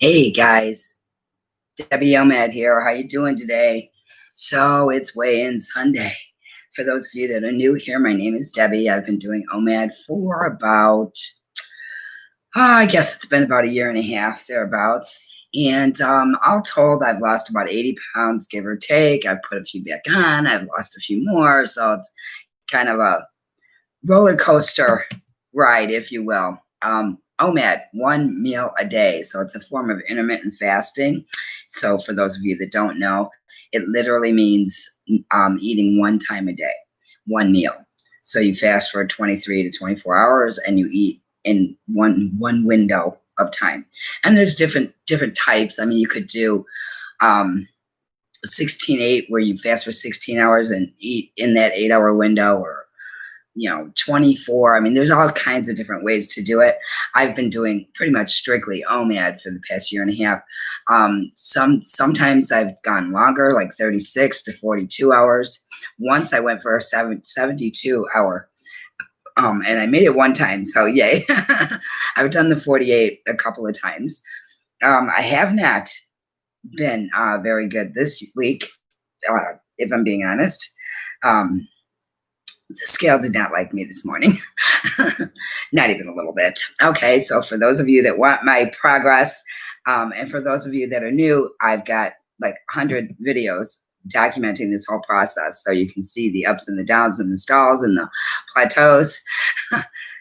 Hey guys, Debbie OMAD here. How you doing today? So it's weigh-in Sunday. For those of you that are new here, my name is Debbie. I've been doing OMAD for about, I guess it's been about a year and a half, thereabouts. And all told, I've lost about 80 pounds, give or take. I've put a few back on. I've lost a few more. So it's kind of a roller coaster ride, if you will. OMAD, one meal a day. So it's a form of intermittent fasting. So for those of you that don't know, it literally means eating one time a day, one meal. So you fast for 23 to 24 hours and you eat in one window of time. And there's different types. I mean, you could do 16-8 where you fast for 16 hours and eat in that 8-hour window, or 24. I mean, there's all kinds of different ways to do it. I've been doing pretty much strictly OMAD for the past year and a half. Sometimes I've gone longer, like 36 to 42 hours. Once I went for a 72 hour, and I made it one time. So yay. I've done the 48 a couple of times. I have not been very good this week, if I'm being honest. The scale did not like me this morning. Not even a little bit. Okay, so for those of you that want my progress, and for those of you that are new, I've got like 100 videos documenting this whole process, so you can see the ups and the downs and the stalls and the plateaus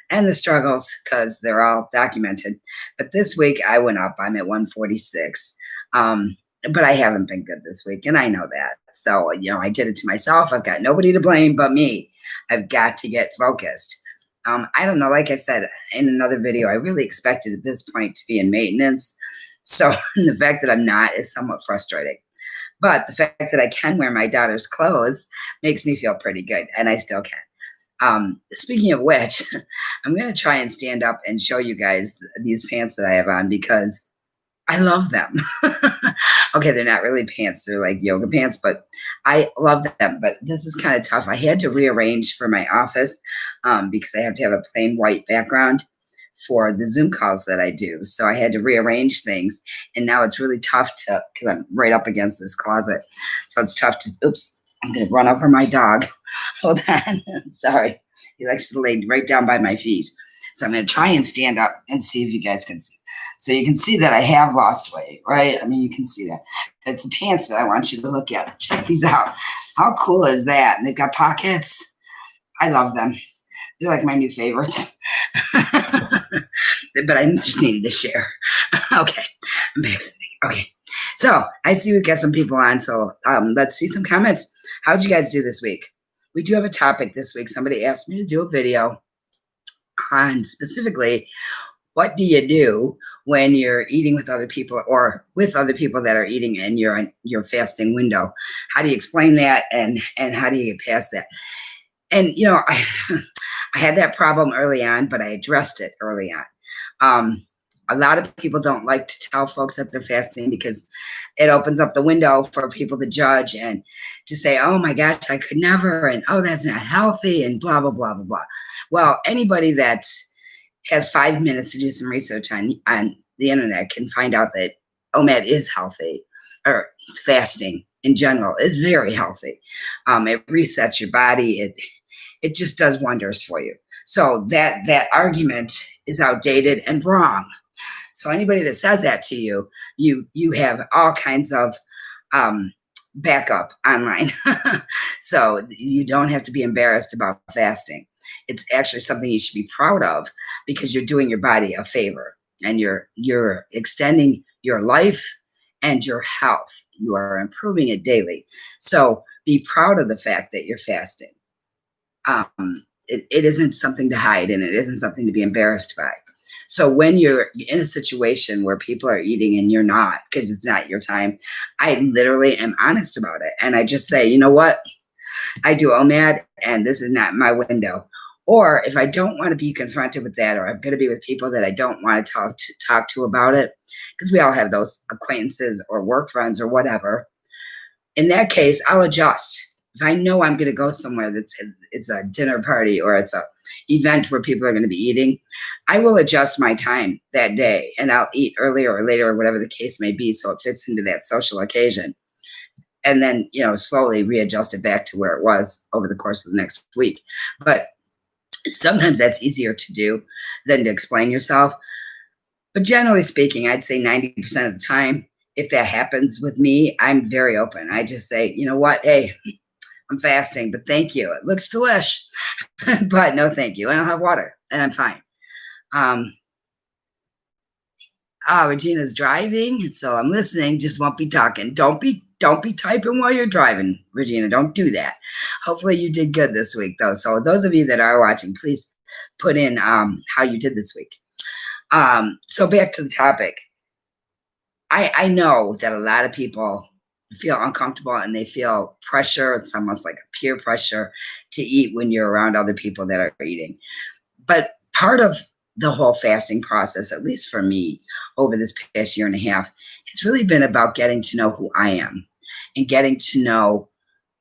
and the struggles, because they're all documented. But this week I went up. I'm at 146. But I haven't been good this week, and I know that. So, I did it to myself. I've got nobody to blame but me. I've got to get focused. I don't know, like I said in another video, I really expected at this point to be in maintenance. So the fact that I'm not is somewhat frustrating. But the fact that I can wear my daughter's clothes makes me feel pretty good, and I still can. Speaking of which, I'm going to try and stand up and show you guys these pants that I have on, because I love them. Okay, they're not really pants. They're like yoga pants, but I love them. But this is kind of tough. I had to rearrange for my office because I have to have a plain white background for the Zoom calls that I do. So I had to rearrange things. And now it's really tough because I'm right up against this closet. So it's tough to, oops, I'm going to run over my dog. Hold on. Sorry. He likes to lay right down by my feet. So I'm going to try and stand up and see if you guys can see. So you can see that I have lost weight, right? I mean, you can see that. It's the pants that I want you to look at. Check these out. How cool is that? And they've got pockets. I love them. They're like my new favorites. But I just needed to share. Okay, I'm back sitting. Okay, so I see we've got some people on. So let's see some comments. How'd you guys do this week? We do have a topic this week. Somebody asked me to do a video on specifically, what do you do when you're eating with other people, or with other people that are eating in your fasting window? How do you explain that, and how do you get past that? And I had that problem early on, but I addressed it early on. A lot of people don't like to tell folks that they're fasting, because it opens up the window for people to judge and to say, oh my gosh, I could never, and oh, that's not healthy, and blah, blah, blah, blah, blah. Well, anybody that has 5 minutes to do some research on the internet can find out that OMAD is healthy, or fasting in general is very healthy. It resets your body. It just does wonders for you. So that argument is outdated and wrong. So anybody that says that to you, you have all kinds of backup online. So you don't have to be embarrassed about fasting. It's actually something you should be proud of, because you're doing your body a favor, and you're extending your life and your health. You are improving it daily. So be proud of the fact that you're fasting. It isn't something to hide, and it isn't something to be embarrassed by. So when you're in a situation where people are eating and you're not, because it's not your time, I literally am honest about it. And I just say, you know what? I do OMAD, and this is not my window. Or if I don't want to be confronted with that, or I'm going to be with people that I don't want to talk to about it, because we all have those acquaintances or work friends or whatever, in that case, I'll adjust. If I know I'm going to go somewhere it's a dinner party or it's a event where people are going to be eating, I will adjust my time that day and I'll eat earlier or later or whatever the case may be so it fits into that social occasion. And then, slowly readjust it back to where it was over the course of the next week. But sometimes that's easier to do than to explain yourself. But generally speaking, I'd say 90% of the time, if that happens with me, I'm very open. I just say, you know what? Hey, I'm fasting, but thank you. It looks delish, but no, thank you. And I'll have water and I'm fine. Regina's driving, so I'm listening, just won't be talking. Don't be typing while you're driving, Regina. Don't do that. Hopefully you did good this week, though. So those of you that are watching, please put in how you did this week. So back to the topic. I know that a lot of people feel uncomfortable and they feel pressure. It's almost like a peer pressure to eat when you're around other people that are eating. But part of the whole fasting process, at least for me, over this past year and a half, it's really been about getting to know who I am and getting to know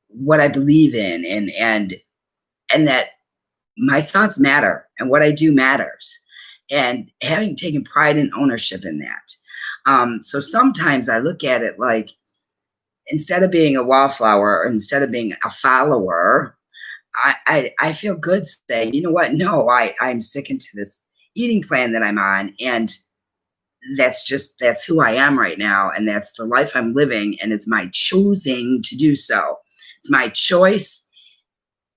what I believe in and that my thoughts matter and what I do matters, and having taken pride and ownership in that. So sometimes I look at it like, instead of being a wallflower or instead of being a follower, I feel good saying, you know what? No, I'm sticking to this eating plan that I'm on. And that's who I am right now. And that's the life I'm living. And it's my choosing to do so. It's my choice.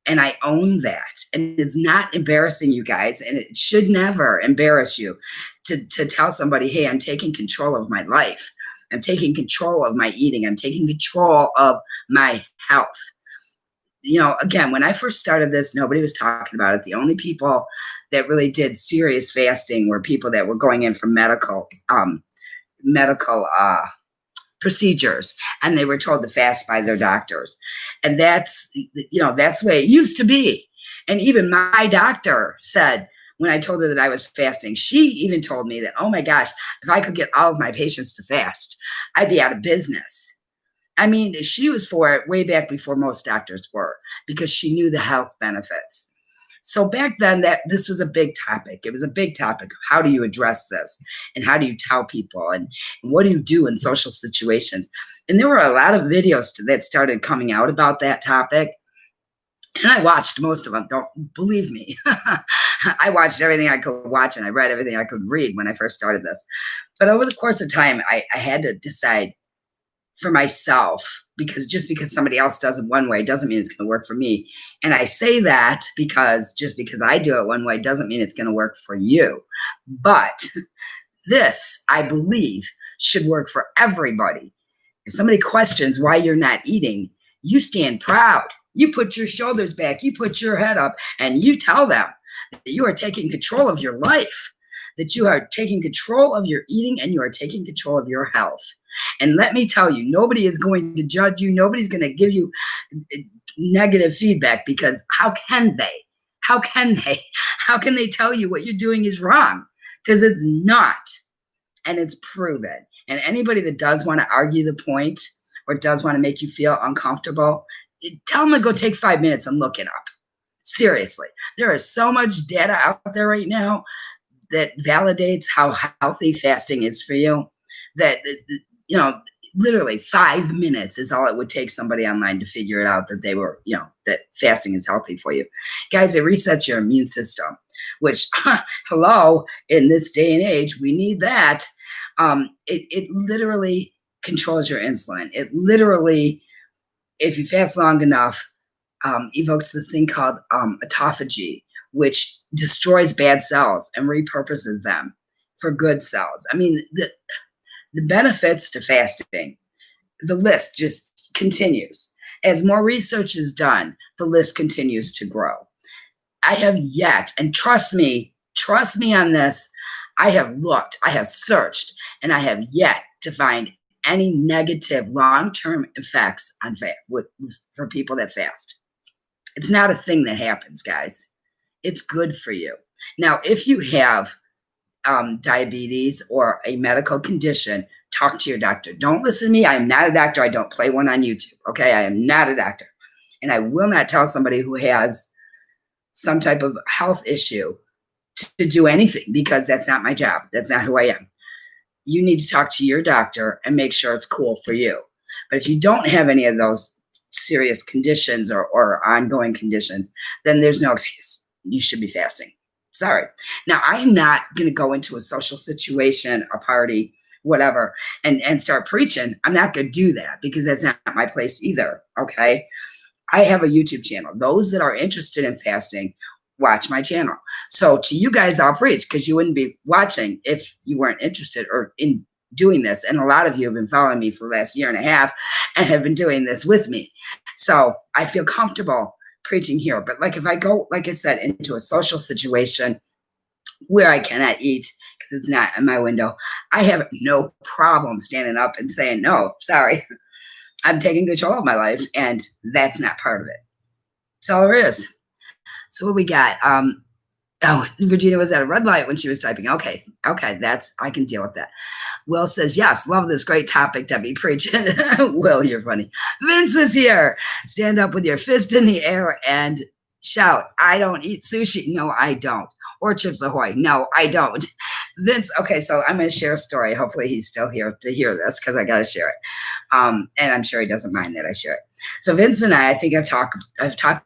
And I own that. And it's not embarrassing, you guys. And it should never embarrass you to tell somebody, hey, I'm taking control of my life. I'm taking control of my eating. I'm taking control of my health. Again, when I first started this, nobody was talking about it. The only people that really did serious fasting were people that were going in for medical procedures, and they were told to fast by their doctors. And that's the way it used to be. And even my doctor said, when I told her that I was fasting, she even told me that, oh my gosh, if I could get all of my patients to fast, I'd be out of business. I mean, she was for it way back before most doctors were, because she knew the health benefits. So back then, this was a big topic. It was a big topic. How do you address this? And how do you tell people? And what do you do in social situations? And there were a lot of videos that started coming out about that topic. And I watched most of them. Don't believe me. I watched everything I could watch and I read everything I could read when I first started this. But over the course of time, I had to decide for myself, because just because somebody else does it one way doesn't mean it's going to work for me. And I say that because just because I do it one way doesn't mean it's going to work for you. But this, I believe, should work for everybody. If somebody questions why you're not eating, you stand proud. You put your shoulders back, you put your head up, and you tell them that you are taking control of your life, that you are taking control of your eating, and you are taking control of your health. And let me tell you, nobody is going to judge you. Nobody's going to give you negative feedback, because how can they? How can they? How can they tell you what you're doing is wrong? Because it's not, and it's proven. And anybody that does want to argue the point or does want to make you feel uncomfortable, tell them to go take 5 minutes and look it up. Seriously, there is so much data out there right now that validates how healthy fasting is for you, that literally 5 minutes is all it would take somebody online to figure it out, that they were, that fasting is healthy for you. Guys, it resets your immune system, which, hello, in this day and age, we need that. It literally controls your insulin. It literally, if you fast long enough, evokes this thing called autophagy, which destroys bad cells and repurposes them for good cells. I mean, the benefits to fasting, the list just continues. As more research is done, the list continues to grow. I have yet, and trust me on this, I have looked, I have searched, and I have yet to find any negative long-term effects on for people that fast. It's not a thing that happens, guys. It's good for you. Now, if you have diabetes or a medical condition, talk to your doctor. Don't listen to me. I am not a doctor. I don't play one on YouTube. Okay. I am not a doctor. And I will not tell somebody who has some type of health issue to do anything, because that's not my job. That's not who I am. You need to talk to your doctor and make sure it's cool for you. But if you don't have any of those serious conditions or ongoing conditions, then there's no excuse. You should be fasting. Sorry. Now, I'm not going to go into a social situation, a party, whatever, and start preaching. I'm not going to do that, because that's not my place either. Okay. I have a YouTube channel. Those that are interested in fasting, watch my channel. So to you guys, I'll preach, because you wouldn't be watching if you weren't interested or in doing this. And a lot of you have been following me for the last year and a half and have been doing this with me. So I feel comfortable preaching here. But like if I go, like I said, into a social situation where I cannot eat because it's not in my window, I have no problem standing up and saying, no, sorry, I'm taking control of my life, and that's not part of it. That's all there is. So what we got? Oh, Virginia was at a red light when she was typing. Okay, that's, I can deal with that. Will says, yes, love this great topic, Debbie, preaching. Will, you're funny. Vince is here. Stand up with your fist in the air and shout, I don't eat sushi. No, I don't. Or Chips Ahoy. No, I don't. Vince, okay, so I'm going to share a story. Hopefully he's still here to hear this, because I got to share it. And I'm sure he doesn't mind that I share it. So Vince and I think I've talked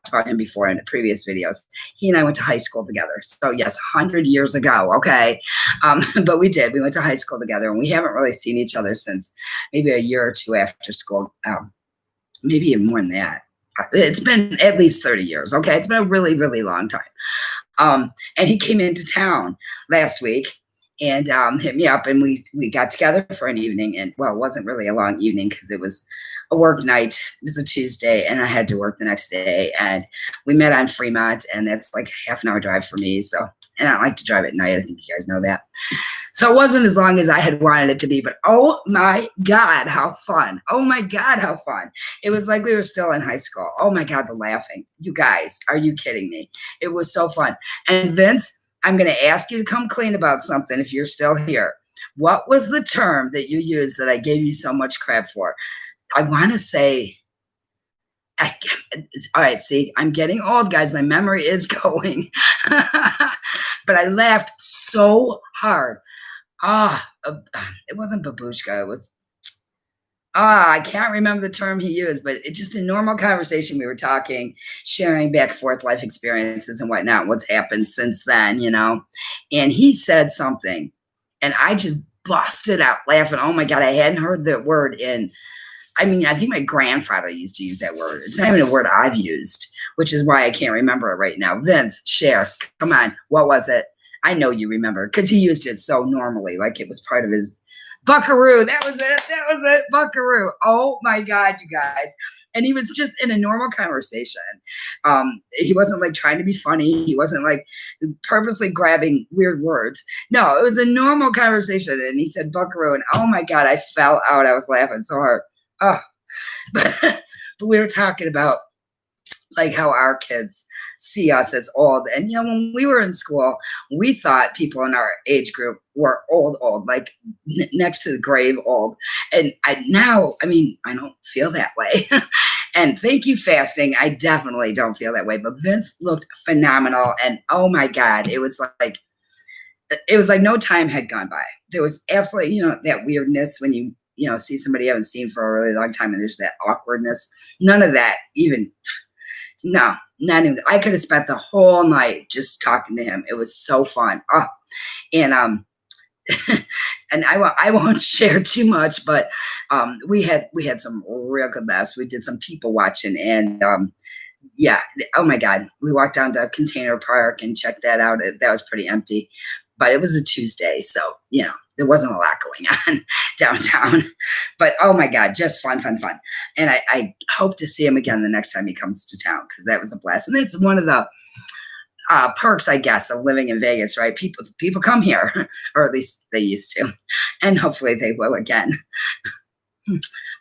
about him before in the previous videos. He and I went to high school together. So yes, 100 years ago, okay. But we did. We went to high school together, and we haven't really seen each other since maybe a year or two after school. Maybe even more than that. It's been at least 30 years, okay? It's been a really, really long time. And he came into town last week and hit me up, and we got together for an evening. And well, it wasn't really a long evening because it was a work night. It was a Tuesday, and I had to work the next day. And we met on Fremont, and that's like a half an hour drive for me. So, and I don't like to drive at night. I think you guys know that. So it wasn't as long as I had wanted it to be, but oh my God, how fun. Oh my God, how fun. It was like we were still in high school. Oh my God, the laughing. You guys, are you kidding me? It was so fun. And Vince, I'm going to ask you to come clean about something if you're still here. What was the term that you used that I gave you so much crap for? I want to say, all right, see, I'm getting old, guys. My memory is going. But I laughed so hard. It wasn't babushka. It was, I can't remember the term he used, but it just in normal conversation, we were talking, sharing back and forth life experiences and whatnot, what's happened since then, you know? And he said something, and I just busted out laughing. Oh my God, I hadn't heard that word I think my grandfather used to use that word. It's not even a word I've used, which is why I can't remember it right now. Vince, share. Come on. What was it? I know you remember, because he used it so normally, like it was part of his buckaroo. That was it. Buckaroo. Oh my God, you guys. And he was just in a normal conversation. He wasn't like trying to be funny. He wasn't like purposely grabbing weird words. No, it was a normal conversation. And he said buckaroo. And oh my God, I fell out. I was laughing so hard. Oh, but we were talking about like how our kids see us as old. And, you know, when we were in school, we thought people in our age group were old, like next to the grave old. And I don't feel that way. And thank you, fasting. I definitely don't feel that way. But Vince looked phenomenal. And oh my God, it was like no time had gone by. There was absolutely, that weirdness when you see somebody you haven't seen for a really long time, and there's that awkwardness. None of that even. No, not even. I could have spent the whole night just talking to him. It was so fun. And and I won't share too much, but we had some real good laughs. We did some people watching, and yeah. Oh my God, we walked down to Container Park and checked that out. That was pretty empty, but it was a Tuesday, so there wasn't a lot going on downtown. But oh my God, just fun. And I hope to see him again the next time he comes to town, because that was a blast. And it's one of the perks, I guess, of living in Vegas, right? People come here, or at least they used to, and hopefully they will again.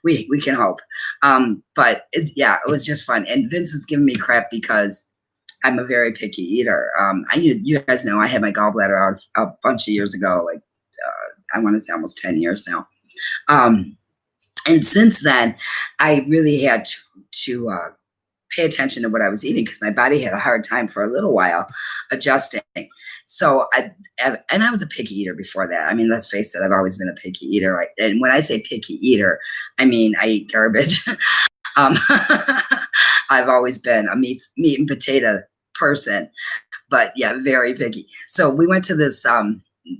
We can hope. But it was just fun. And Vince has given me crap because I'm a very picky eater. You guys know I had my gallbladder out a bunch of years ago, like I want to say almost 10 years now. And since then, I really had to pay attention to what I was eating because my body had a hard time for a little while adjusting. So and I was a picky eater before that. I mean, let's face it, I've always been a picky eater. And when I say picky eater, I mean I eat garbage. um, I've always been a meat and potato person, but yeah, very picky. So we went to this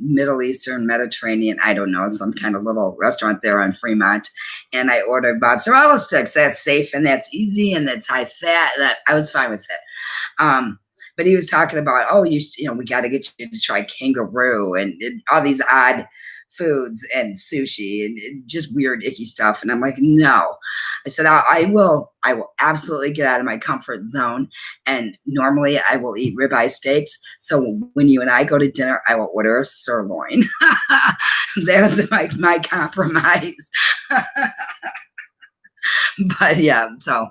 Middle Eastern, Mediterranean, I don't know, some kind of little restaurant there on Fremont. And I ordered mozzarella sticks. That's safe and that's easy and that's high fat. And I was fine with it. But he was talking about, oh, you know, we got to get you to try kangaroo and all these odd foods and sushi and just weird, icky stuff. And I'm like, no. I said, I will absolutely get out of my comfort zone. And normally I will eat ribeye steaks. So when you and I go to dinner, I will order a sirloin. That's my compromise. But yeah, so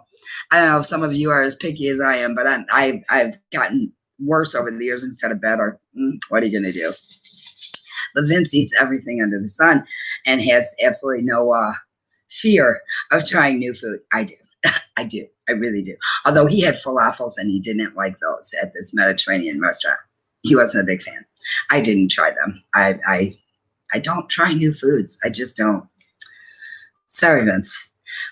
I don't know if some of you are as picky as I am, but I've gotten worse over the years instead of better. What are you going to do? But Vince eats everything under the sun and has absolutely no fear of trying new food. I do. I do. I really do. Although he had falafels and he didn't like those at this Mediterranean restaurant. He wasn't a big fan. I didn't try them. I don't try new foods. I just don't. Sorry, Vince.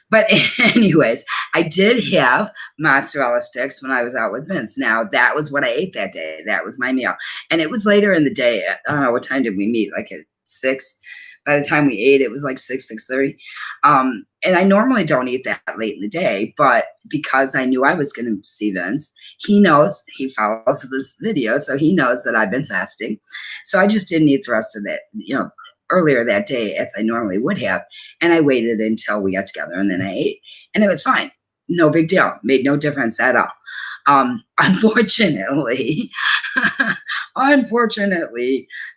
But anyways, I did have mozzarella sticks when I was out with Vince. Now, that was what I ate that day. That was my meal. And it was later in the day. I don't know, what time did we meet? Like at 6? By the time we ate, it was like 6:30. And I normally don't eat that late in the day. But because I knew I was going to see Vince, he knows, he follows this video, so he knows that I've been fasting. So I just didn't eat the rest of that, you know, earlier that day as I normally would have. And I waited until we got together and then I ate and it was fine. No big deal. Made no difference at all. Unfortunately, the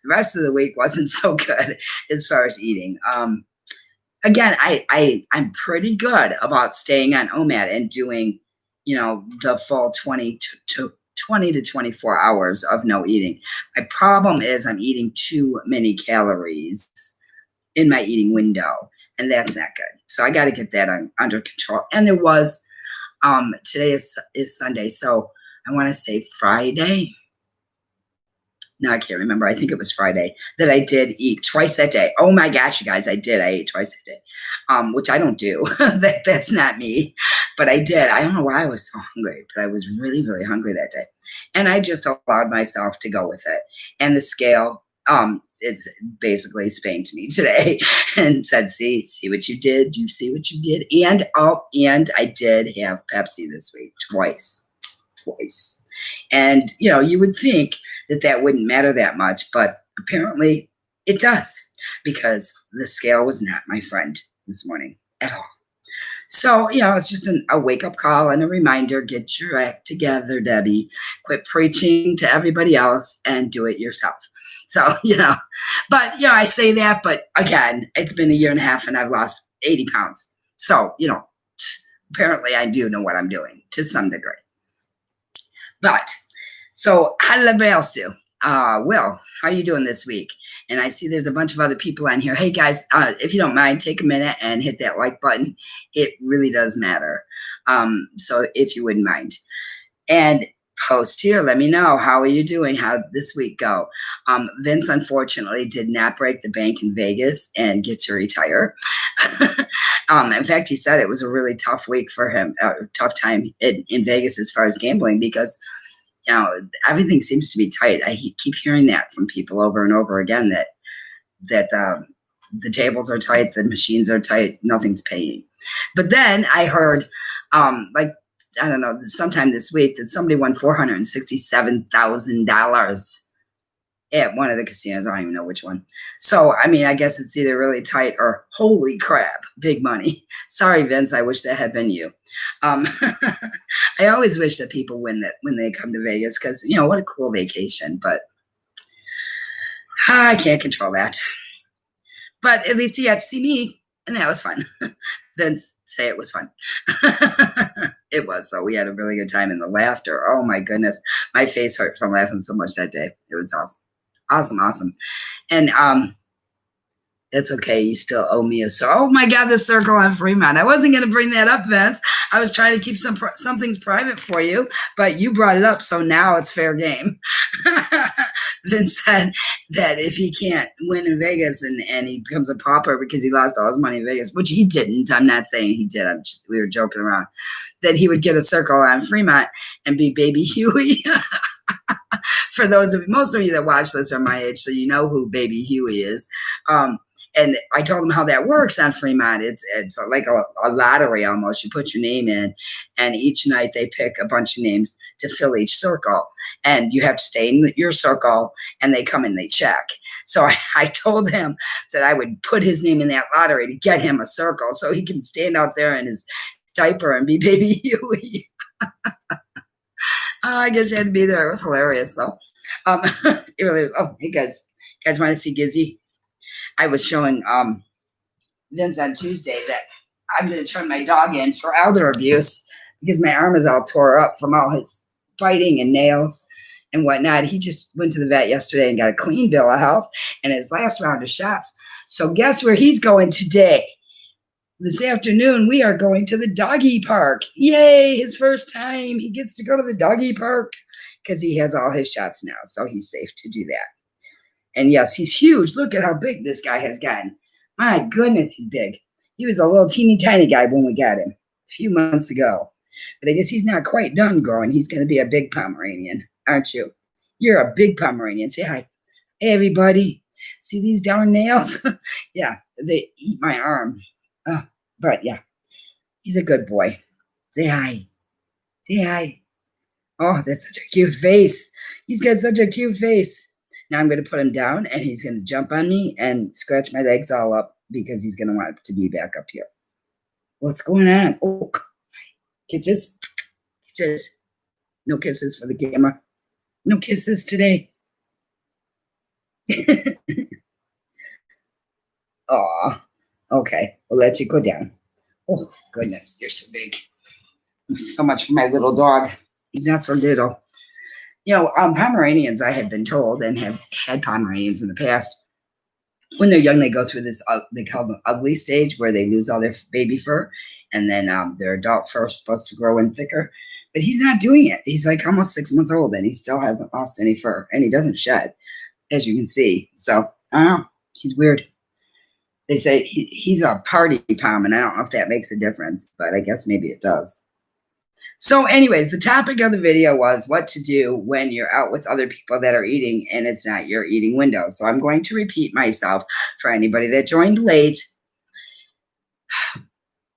rest of the week wasn't so good as far as eating. Again, I'm pretty good about staying on OMAD and doing, you know, the full 20 to 24 hours of no eating. My problem is I'm eating too many calories in my eating window, and that's not good. So I got to get that under control. And there was, today is Sunday, so I want to say Friday. No, I can't remember. I think it was Friday that I did eat twice that day. Oh my gosh, you guys, I did. I ate twice that day, which I don't do. That's not me, but I did. I don't know why I was so hungry, but I was really, really hungry that day. And I just allowed myself to go with it. And the scale, it's basically spanked me today and said, see what you did. You see what you did. And I did have Pepsi this week twice. And, you know, you would think that wouldn't matter that much, but apparently it does, because the scale was not my friend this morning at all. So, you know, it's just a wake-up call and a reminder, get your act together, Debbie. Quit preaching to everybody else and do it yourself. So, you know, but, you know, I say that, but again, it's been a year and a half and I've lost 80 pounds. So, you know, apparently I do know what I'm doing to some degree. But, so how did everybody else do? Will, how are you doing this week? And I see there's a bunch of other people on here. Hey guys, if you don't mind, take a minute and hit that like button. It really does matter. So if you wouldn't mind. And post here, let me know, how are you doing? How did this week go? Vince unfortunately did not break the bank in Vegas and get to retire. In fact, he said it was a really tough week for him, tough time in Vegas as far as gambling, because you know, everything seems to be tight. I keep hearing that from people over and over again, that the tables are tight, the machines are tight, nothing's paying. But then I heard, like, I don't know, sometime this week that somebody won $467,000 at one of the casinos. I don't even know which one. So, I mean, I guess it's either really tight or holy crap, big money. Sorry, Vince. I wish that had been you. I always wish that people win that when they come to Vegas, because, you know, what a cool vacation. But I can't control that. But at least he had to see me, and that was fun. Vince, say it was fun. It was, though. We had a really good time, and the laughter, oh my goodness. My face hurt from laughing so much that day. It was awesome. Awesome. And It's okay. You still owe me a circle. Oh my God, the circle on Fremont. I wasn't going to bring that up, Vince. I was trying to keep some things private for you, but you brought it up, so now it's fair game. Vince said that if he can't win in Vegas and he becomes a pauper because he lost all his money in Vegas, which he didn't. I'm not saying he did. We were joking around. That he would get a circle on Fremont and be Baby Huey. For most of you that watch this are my age, so you know who Baby Huey is. And I told him how that works on Fremont. It's like a lottery almost. You put your name in, and each night they pick a bunch of names to fill each circle. And you have to stay in your circle, and they come and they check. So I told him that I would put his name in that lottery to get him a circle so he can stand out there in his diaper and be Baby Huey. I guess you had to be there. It was hilarious, though. It really was. Oh, hey, guys. You guys want to see Gizzy? I was showing Vince on Tuesday that I'm going to turn my dog in for elder abuse because my arm is all tore up from all his fighting and nails and whatnot. He just went to the vet yesterday and got a clean bill of health and his last round of shots. So guess where he's going today? This afternoon, we are going to the doggy park. Yay, his first time. He gets to go to the doggy park because he has all his shots now, so he's safe to do that. And yes, he's huge. Look at how big this guy has gotten. My goodness, he's big. He was a little teeny tiny guy when we got him a few months ago. But I guess he's not quite done growing. He's going to be a big Pomeranian, aren't you? You're a big Pomeranian. Say hi. Hey, everybody. See these darn nails? Yeah, they eat my arm. But yeah, he's a good boy. Say hi. Say hi. Oh, that's such a cute face. He's got such a cute face. Now I'm going to put him down, and he's going to jump on me and scratch my legs all up because he's going to want to be back up here. What's going on? Oh, kisses. Kisses. No kisses for the camera. No kisses today. Aw. Okay, we'll let you go down. Oh, goodness, you're so big. So much for my little dog. He's not so little. You know, Pomeranians, I have been told, and have had Pomeranians in the past, when they're young, they go through this, they call them ugly stage, where they lose all their baby fur, and then their adult fur is supposed to grow in thicker. But he's not doing it. He's like almost 6 months old, and he still hasn't lost any fur, and he doesn't shed, as you can see. So, I don't know. He's weird. They say he's a party pom, and I don't know if that makes a difference, but I guess maybe it does. So anyways, the topic of the video was what to do when you're out with other people that are eating and it's not your eating window. So I'm going to repeat myself for anybody that joined late.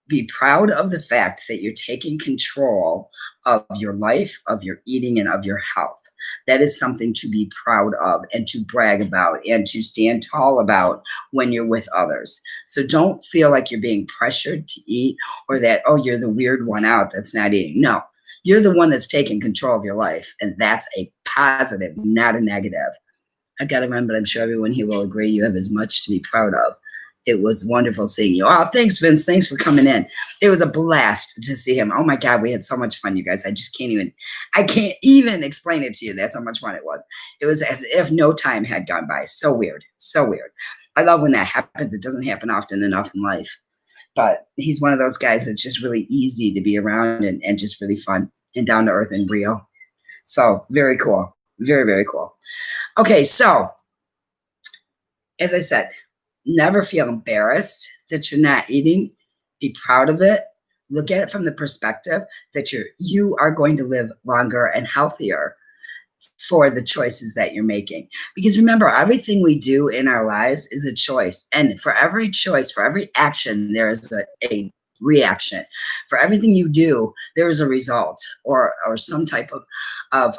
Be proud of the fact that you're taking control of your life, of your eating, and of your health. That is something to be proud of and to brag about and to stand tall about when you're with others. So don't feel like you're being pressured to eat or that, oh, you're the weird one out that's not eating. No, you're the one that's taking control of your life. And that's a positive, not a negative. I got to remember, I'm sure everyone here will agree you have as much to be proud of. It was wonderful seeing you. Oh, thanks, Vince. Thanks for coming in. It was a blast to see him. Oh, my God, we had so much fun, you guys. I can't even explain it to you. That's how much fun it was. It was as if no time had gone by. So weird. So weird. I love when that happens. It doesn't happen often enough in life. But he's one of those guys that's just really easy to be around and just really fun and down to earth and real. So very cool. Very, very cool. Okay, so as I said, never feel embarrassed that you're not eating. Be proud of it. Look at it from the perspective that you are going to live longer and healthier for the choices that you're making. Because remember, everything we do in our lives is a choice. And for every choice, for every action, there is a reaction. For everything you do, there is a result or some type of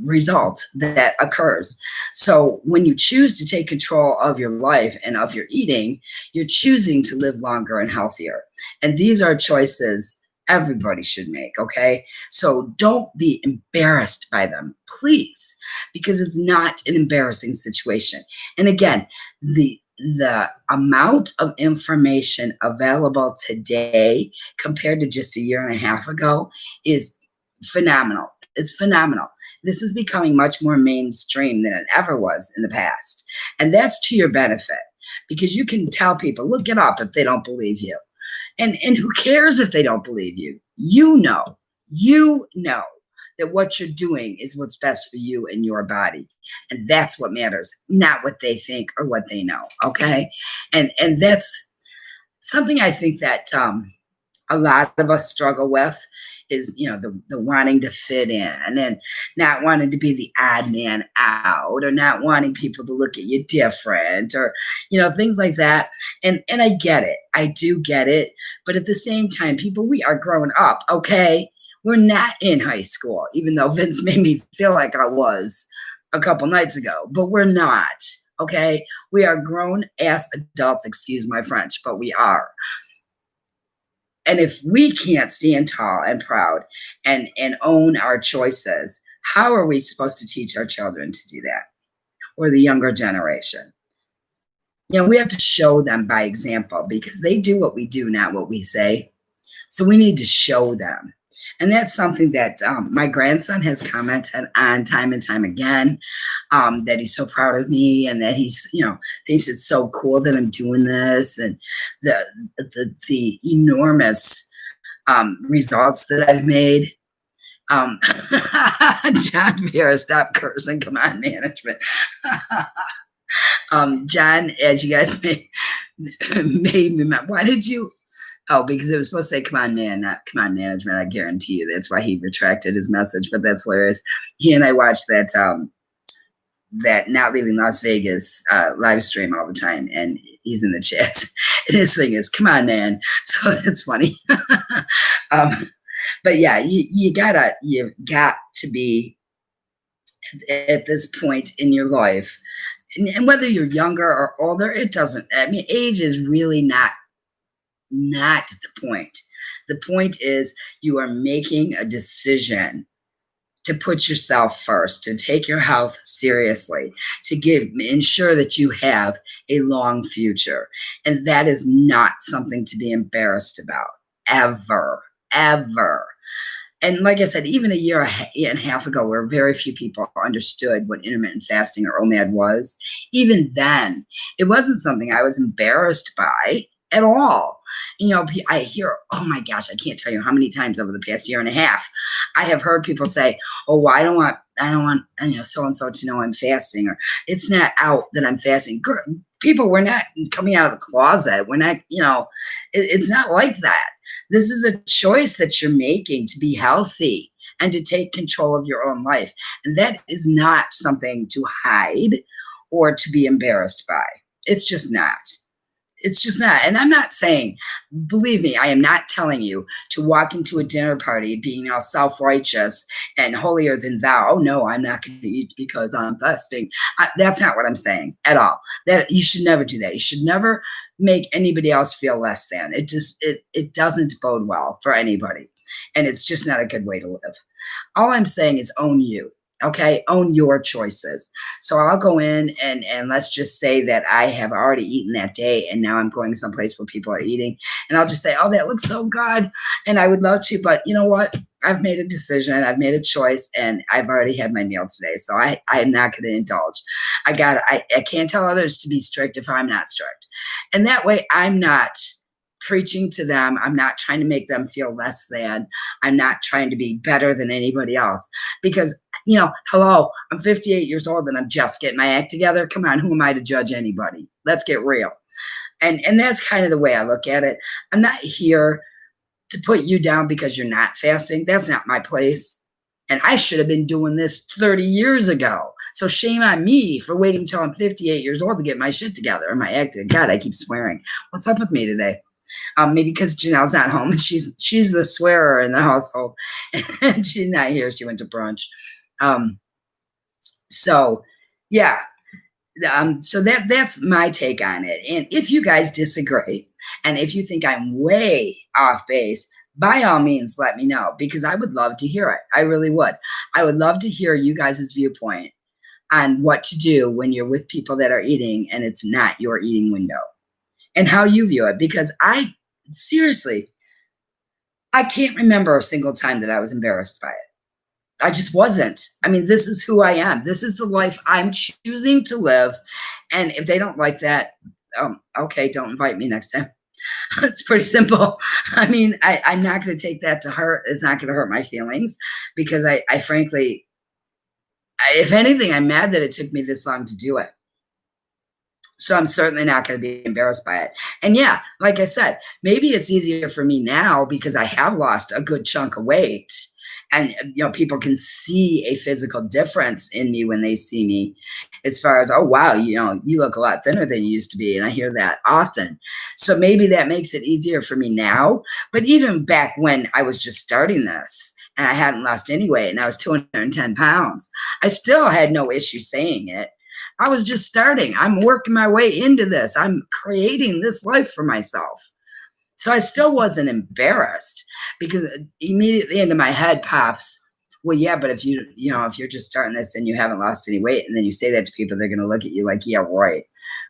result that occurs. So when you choose to take control of your life and of your eating, you're choosing to live longer and healthier. And these are choices everybody should make, okay? So don't be embarrassed by them, please, because it's not an embarrassing situation. And again, the amount of information available today compared to just a year and a half ago is phenomenal. It's phenomenal. This is becoming much more mainstream than it ever was in the past. And that's to your benefit because you can tell people, look it up if they don't believe you. And who cares if they don't believe you? You know that what you're doing is what's best for you and your body. And that's what matters, not what they think or what they know. Okay. And that's something I think that a lot of us struggle with is, the wanting to fit in and not wanting to be the odd man out, or not wanting people to look at you different, or, things like that. And I get it. I do get it. But at the same time, people, we are growing up. Okay. We're not in high school, even though Vince made me feel like I was a couple nights ago, but we're not. Okay. We are grown ass adults, excuse my French, but we are. And if we can't stand tall and proud and own our choices, how are we supposed to teach our children to do that, or the younger generation? We have to show them by example, because they do what we do, not what we say. So we need to show them. And that's something that my grandson has commented on time and time again, that he's so proud of me, and that he's, thinks it's so cool that I'm doing this, and the enormous results that I've made. John Vera, stop cursing. Come on, management. John, as you guys may remember, why did you? Oh, because it was supposed to say, come on, man, not come on, management. I guarantee you that's why he retracted his message, but that's hilarious. He and I watched that Not Leaving Las Vegas live stream all the time, and he's in the chats. And his thing is, come on, man. So that's funny. But yeah, you've got to be at this point in your life. And whether you're younger or older, it doesn't, age is really not the point. The point is you are making a decision to put yourself first, to take your health seriously, to ensure that you have a long future. And that is not something to be embarrassed about, ever. And like I said, even a year and a half ago, where very few people understood what intermittent fasting or OMAD was, even then, it wasn't something I was embarrassed by at all. I hear, oh my gosh, I can't tell you how many times over the past year and a half, I have heard people say, oh, well, I don't want, so-and-so to know I'm fasting, or it's not out that I'm fasting. People, we're not coming out of the closet. We're not, it's not like that. This is a choice that you're making to be healthy and to take control of your own life. And that is not something to hide or to be embarrassed by. It's just not. It's just not. And I'm not saying, believe me, I am not telling you to walk into a dinner party being all self-righteous and holier than thou. Oh no, I'm not going to eat because I'm fasting. That's not what I'm saying at all. That you should never do that. You should never make anybody else feel less than. It doesn't bode well for anybody. And it's just not a good way to live. All I'm saying is own you. Okay, own your choices. So I'll go in and let's just say that I have already eaten that day, and now I'm going someplace where people are eating, and I'll just say, oh, that looks so good, and I would love to, but you know what? I've made a decision, I've made a choice, and I've already had my meal today, so I am not going to indulge. I can't tell others to be strict if I'm not strict, and that way I'm not preaching to them. I'm not trying to make them feel less than. I'm not trying to be better than anybody else, because hello, I'm 58 years old and I'm just getting my act together. Come on, who am I to judge anybody? Let's get real. And that's kind of the way I look at it. I'm not here to put you down because you're not fasting. That's not my place. And I should have been doing this 30 years ago. So shame on me for waiting till I'm 58 years old to get my shit together or my act. God, I keep swearing. What's up with me today? Maybe because Janelle's not home and she's the swearer in the household, and she's not here. She went to brunch. So yeah. So that's my take on it. And if you guys disagree, and if you think I'm way off base, by all means, let me know, because I would love to hear it. I really would. I would love to hear you guys' viewpoint on what to do when you're with people that are eating and it's not your eating window, and how you view it. Because seriously, I can't remember a single time that I was embarrassed by it. I just wasn't. This is who I am. This is the life I'm choosing to live. And if they don't like that, Okay, don't invite me next time. It's pretty simple. I mean, I'm not going to take that to heart. It's not going to hurt my feelings because I frankly, if anything, I'm mad that it took me this long to do it. So I'm certainly not going to be embarrassed by it. And yeah, like I said, maybe it's easier for me now because I have lost a good chunk of weight. And people can see a physical difference in me when they see me, as far as, oh wow, you look a lot thinner than you used to be. And I hear that often. So maybe that makes it easier for me now. But even back when I was just starting this and I hadn't lost any weight and I was 210 pounds, I still had no issue saying it. I was just starting. I'm working my way into this. I'm creating this life for myself. So I still wasn't embarrassed because immediately into my head pops, well, yeah, but if if you're just starting this and you haven't lost any weight and then you say that to people, they're going to look at you like, yeah, right.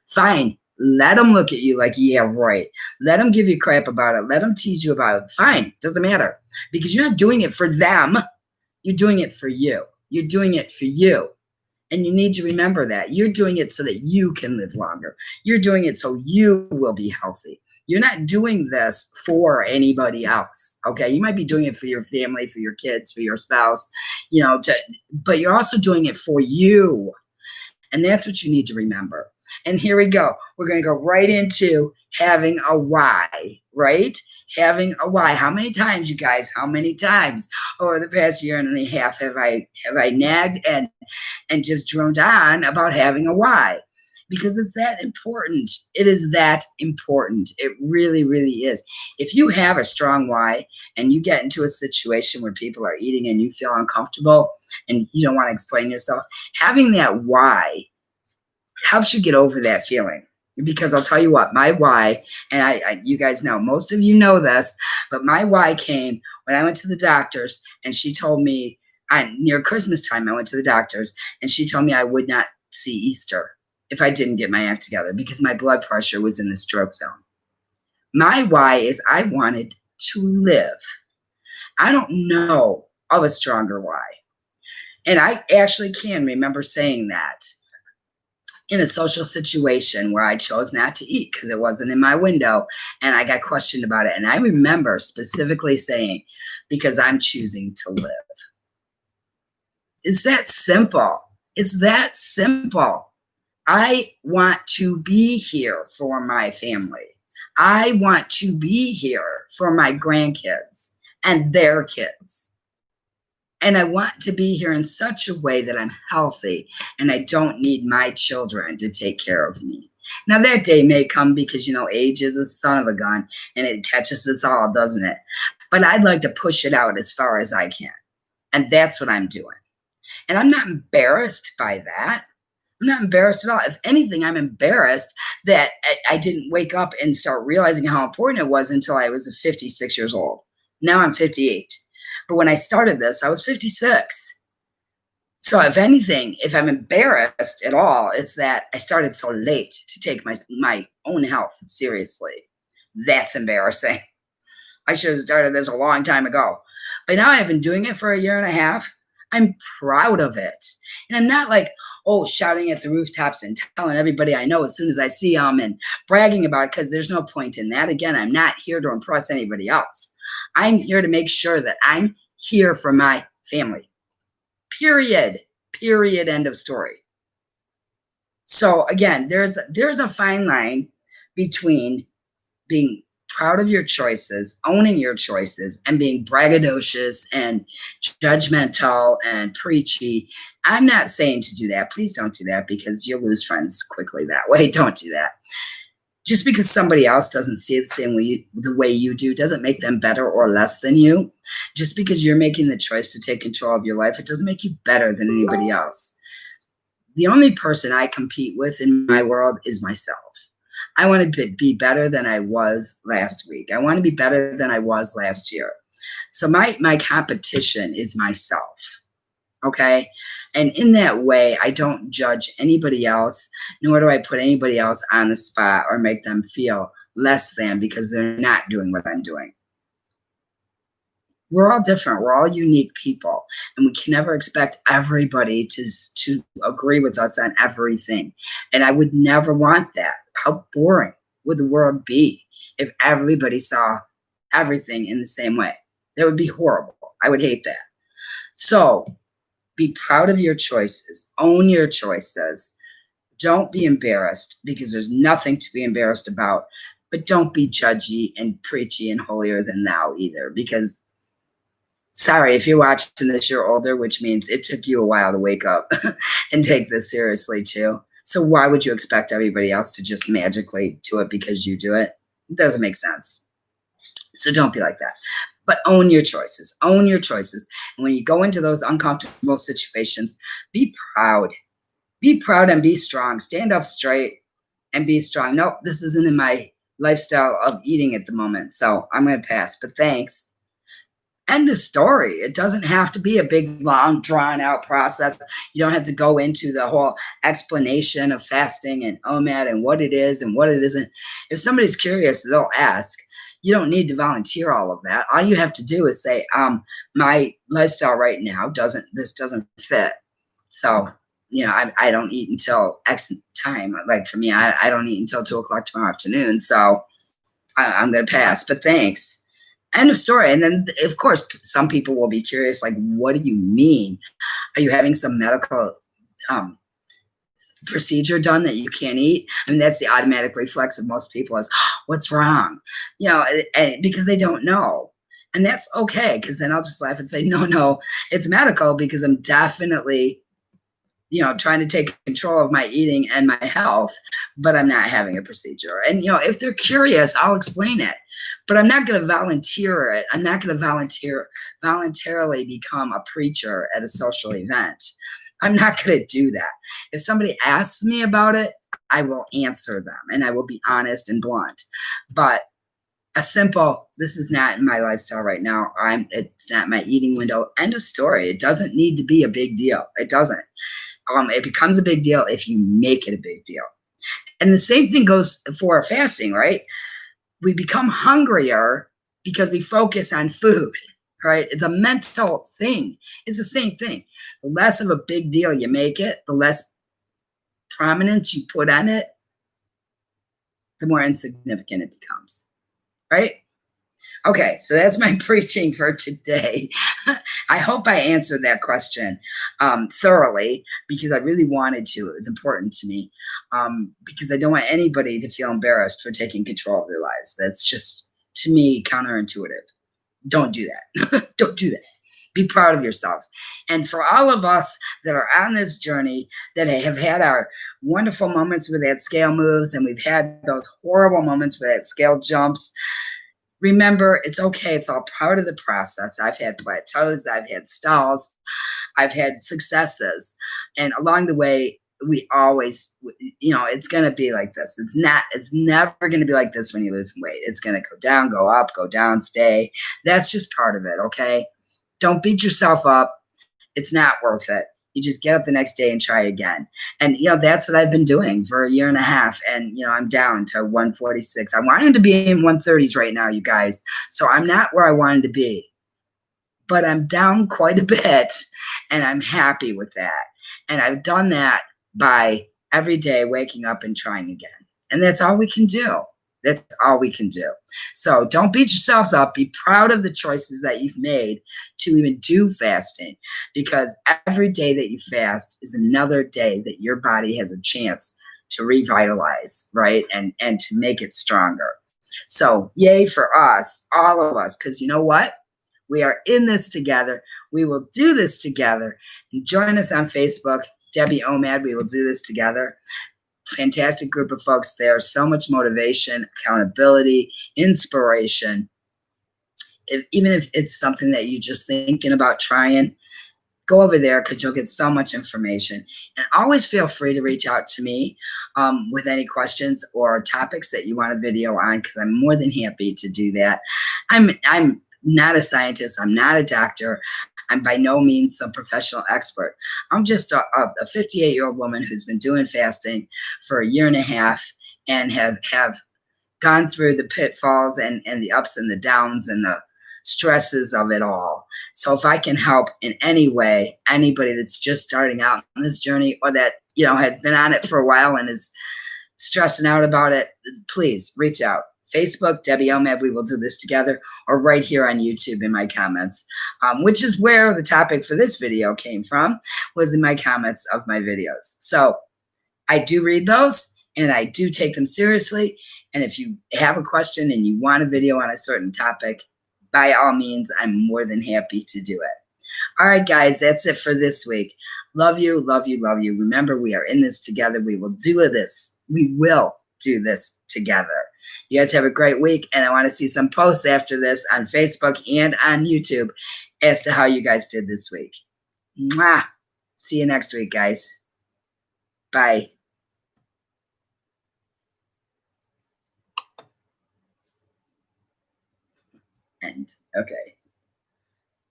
Fine. Let them look at you like, yeah, right. Let them give you crap about it. Let them tease you about it. Fine. Doesn't matter because you're not doing it for them. You're doing it for you. You're doing it for you. And you need to remember that you're doing it so that you can live longer. You're doing it so you will be healthy. You're not doing this for anybody else. Okay. You might be doing it for your family, for your kids, for your spouse, but you're also doing it for you. And that's what you need to remember. And here we go. We're going to go right into having a why, right? Having a why. How many times, you guys, how many times over the past year and a half have I nagged and just droned on about having a why? Because it's that important. It is that important. It really, really is. If you have a strong why and you get into a situation where people are eating and you feel uncomfortable and you don't want to explain yourself, having that why helps you get over that feeling. Because I'll tell you what, my why, and I you guys know, most of you know this, but my why came when I went to the doctors and she told me, near Christmas time, I went to the doctors and she told me I would not see Easter if I didn't get my act together because my blood pressure was in the stroke zone. My why is I wanted to live. I don't know of a stronger why. And I actually can remember saying that in a social situation where I chose not to eat because it wasn't in my window and I got questioned about it. And I remember specifically saying, because I'm choosing to live. It's that simple. It's that simple. I want to be here for my family. I want to be here for my grandkids and their kids. And I want to be here in such a way that I'm healthy and I don't need my children to take care of me. Now, that day may come because, age is a son of a gun and it catches us all, doesn't it? But I'd like to push it out as far as I can. And that's what I'm doing. And I'm not embarrassed by that. I'm not embarrassed at all. If anything, I'm embarrassed that I didn't wake up and start realizing how important it was until I was 56 years old. Now I'm 58. But when I started this, I was 56. So if anything, if I'm embarrassed at all, it's that I started so late to take my own health seriously. That's embarrassing. I should have started this a long time ago. But now I've been doing it for a year and a half. I'm proud of it. And I'm not like, shouting at the rooftops and telling everybody I know as soon as I see them and bragging about it, because there's no point in that. Again, I'm not here to impress anybody else. I'm here to make sure that I'm here for my family. Period. End of story. So again, there's a fine line between being proud of your choices, owning your choices, and being braggadocious and judgmental and preachy. I'm not saying to do that. Please don't do that because you'll lose friends quickly that way. Don't do that. Just because somebody else doesn't see it the way you do doesn't make them better or less than you. Just because you're making the choice to take control of your life, it doesn't make you better than anybody else. The only person I compete with in my world is myself. I want to be better than I was last week. I want to be better than I was last year. So my competition is myself. Okay. And in that way, I don't judge anybody else, nor do I put anybody else on the spot or make them feel less than because they're not doing what I'm doing. We're all different. We're all unique people. And we can never expect everybody to agree with us on everything. And I would never want that. how boring would the world be if everybody saw everything in the same way? That would be horrible. I would hate that. So be proud of your choices, own your choices. Don't be embarrassed because there's nothing to be embarrassed about, but don't be judgy and preachy and holier than thou either, because sorry, if you're watching this, you're older, which means it took you a while to wake up and take this seriously too. So why would you expect everybody else to just magically do it because you do it? It doesn't make sense. So don't be like that. But own your choices. Own your choices. And when you go into those uncomfortable situations, be proud. Be proud and be strong. Stand up straight and be strong. Nope, this isn't in my lifestyle of eating at the moment, so I'm going to pass. But thanks. End of story. It doesn't have to be a big, long, drawn-out process. You don't have to go into the whole explanation of fasting and OMAD and what it is and what it isn't. If somebody's curious, they'll ask. You don't need to volunteer all of that. All you have to do is say, my lifestyle right now doesn't fit. So, I don't eat until X time. Like for me, I don't eat until 2:00 tomorrow afternoon. So I'm going to pass, but thanks. End of story. And then, of course, some people will be curious, like, what do you mean? Are you having some medical procedure done that you can't eat? I mean, that's the automatic reflex of most people is, what's wrong? Because they don't know. And that's okay, because then I'll just laugh and say, no, it's medical because I'm definitely, trying to take control of my eating and my health, but I'm not having a procedure. And, if they're curious, I'll explain it. But I'm not going to volunteer it. I'm not going to voluntarily become a preacher at a social event. I'm not going to do that. If somebody asks me about it, I will answer them and I will be honest and blunt. But a simple, this is not in my lifestyle right now. It's not my eating window. End of story. It doesn't need to be a big deal. It doesn't. It becomes a big deal if you make it a big deal. And the same thing goes for fasting, right? We become hungrier because we focus on food, right? It's a mental thing. It's the same thing. The less of a big deal you make it, the less prominence you put on it, the more insignificant it becomes, right? Okay, so that's my preaching for today. I hope I answered that question thoroughly because I really wanted to. It was important to me because I don't want anybody to feel embarrassed for taking control of their lives. That's just, to me, counterintuitive. Don't do that. Don't do that. Be proud of yourselves. And for all of us that are on this journey, that have had our wonderful moments where that scale moves and we've had those horrible moments where that scale jumps, remember, it's okay. It's all part of the process. I've had plateaus. I've had stalls. I've had successes. And along the way, we always, it's going to be like this. It's never going to be like this when you lose weight. It's going to go down, go up, go down, stay. That's just part of it, okay? Don't beat yourself up. It's not worth it. You just get up the next day and try again. And, that's what I've been doing for a year and a half. And, I'm down to 146. I wanted to be in 130s right now, you guys. So I'm not where I wanted to be. But I'm down quite a bit. And I'm happy with that. And I've done that by every day waking up and trying again. And that's all we can do. That's all we can do. So don't beat yourselves up. Be proud of the choices that you've made to even do fasting, because every day that you fast is another day that your body has a chance to revitalize, right? And to make it stronger. So yay for us, all of us, because you know what? We are in this together. We will do this together. And join us on Facebook, Debbie OMAD. We will do this together. Fantastic group of folks there. So much motivation, accountability, inspiration. Even if it's something that you're just thinking about trying, go over there because you'll get so much information. And always feel free to reach out to me with any questions or topics that you want a video on, because I'm more than happy to do that. I'm not a scientist. I'm not a doctor. I'm by no means some professional expert. I'm just a 58-year-old woman who's been doing fasting for a year and a half and have gone through the pitfalls and the ups and the downs and the stresses of it all. So if I can help in any way, anybody that's just starting out on this journey, or that, has been on it for a while and is stressing out about it, please reach out. Facebook, Debbie OMAD, we will do this together, or right here on YouTube in my comments, which is where the topic for this video came from, was in my comments of my videos. So I do read those and I do take them seriously. And if you have a question and you want a video on a certain topic, by all means, I'm more than happy to do it. All right, guys, that's it for this week. Love you, love you, love you. Remember, we are in this together. We will do this. We will do this together. You guys have a great week, and I want to see some posts after this on Facebook and on YouTube as to how you guys did this week. Mwah! See you next week, guys. Bye. And okay.